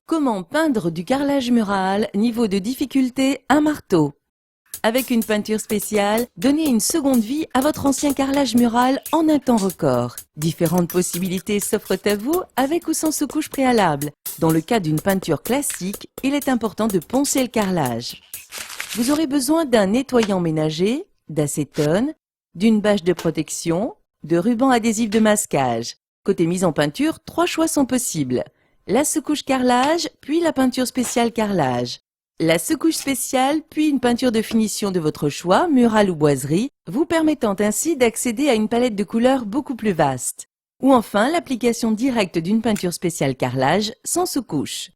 Comment peindre du carrelage mural, niveau de difficulté un marteau? Avec une peinture spéciale, donnez une seconde vie à votre ancien carrelage mural en un temps record. Différentes possibilités s'offrent à vous avec ou sans sous-couche préalable. Dans le cas d'une peinture classique, il est important de poncer le carrelage. Vous aurez besoin d'un nettoyant ménager, d'acétone, d'une bâche de protection, de ruban adhésif de masquage. Côté mise en peinture, 3 choix sont possibles. La sous-couche carrelage, puis la peinture spéciale carrelage. La sous-couche spéciale, puis une peinture de finition de votre choix, murale ou boiserie, vous permettant ainsi d'accéder à une palette de couleurs beaucoup plus vaste. Ou enfin, l'application directe d'une peinture spéciale carrelage sans sous-couche.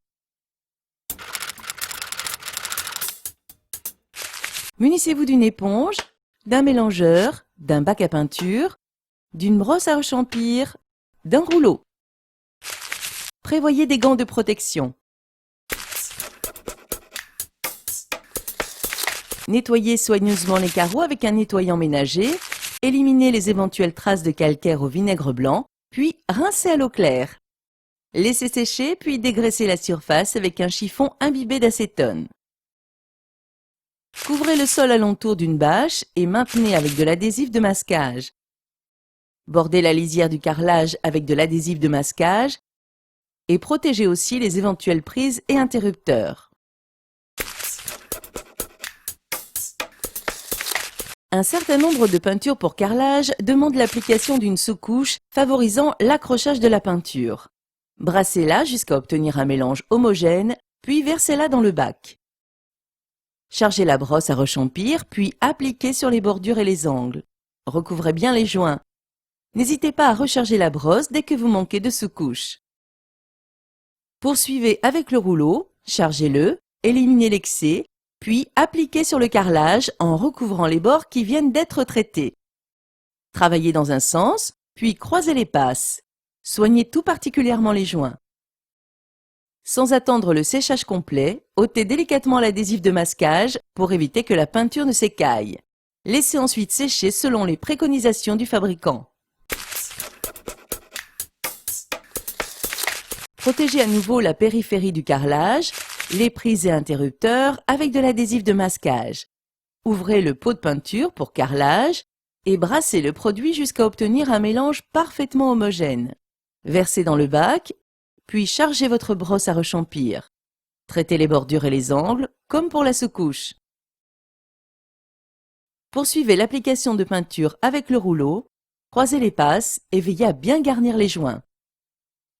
Munissez-vous d'une éponge, d'un mélangeur, d'un bac à peinture, d'une brosse à rechampir, d'un rouleau. Prévoyez des gants de protection. Nettoyez soigneusement les carreaux avec un nettoyant ménager, éliminez les éventuelles traces de calcaire au vinaigre blanc, puis rincez à l'eau claire. Laissez sécher, puis dégraissez la surface avec un chiffon imbibé d'acétone. Couvrez le sol alentour d'une bâche et maintenez avec de l'adhésif de masquage. Bordez la lisière du carrelage avec de l'adhésif de masquage et protégez aussi les éventuelles prises et interrupteurs. Un certain nombre de peintures pour carrelage demandent l'application d'une sous-couche favorisant l'accrochage de la peinture. Brassez-la jusqu'à obtenir un mélange homogène, puis versez-la dans le bac. Chargez la brosse à rechampir, puis appliquez sur les bordures et les angles. Recouvrez bien les joints. N'hésitez pas à recharger la brosse dès que vous manquez de sous-couche. Poursuivez avec le rouleau, chargez-le, éliminez l'excès, puis appliquez sur le carrelage en recouvrant les bords qui viennent d'être traités. Travaillez dans un sens, puis croisez les passes. Soignez tout particulièrement les joints. Sans attendre le séchage complet, ôtez délicatement l'adhésif de masquage pour éviter que la peinture ne s'écaille. Laissez ensuite sécher selon les préconisations du fabricant. Protégez à nouveau la périphérie du carrelage, les prises et interrupteurs avec de l'adhésif de masquage. Ouvrez le pot de peinture pour carrelage et brassez le produit jusqu'à obtenir un mélange parfaitement homogène. Versez dans le bac, puis chargez votre brosse à rechampir. Traitez les bordures et les angles, comme pour la sous-couche. Poursuivez l'application de peinture avec le rouleau, croisez les passes et veillez à bien garnir les joints.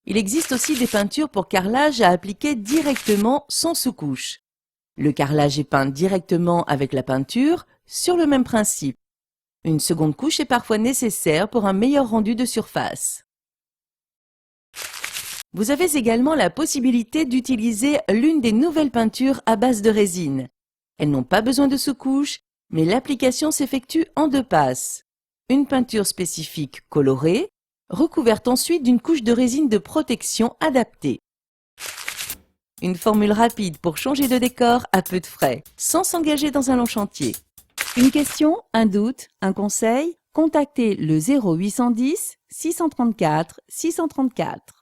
Il existe aussi des peintures pour carrelage à appliquer directement sans sous-couche. Le carrelage est peint directement avec la peinture, sur le même principe. Une seconde couche est parfois nécessaire pour un meilleur rendu de surface. Vous avez également la possibilité d'utiliser l'une des nouvelles peintures à base de résine. Elles n'ont pas besoin de sous-couche, mais l'application s'effectue en 2 passes. Une peinture spécifique colorée, recouverte ensuite d'une couche de résine de protection adaptée. Une formule rapide pour changer de décor à peu de frais, sans s'engager dans un long chantier. Une question, un doute, un conseil? Contactez le 0810 634 634.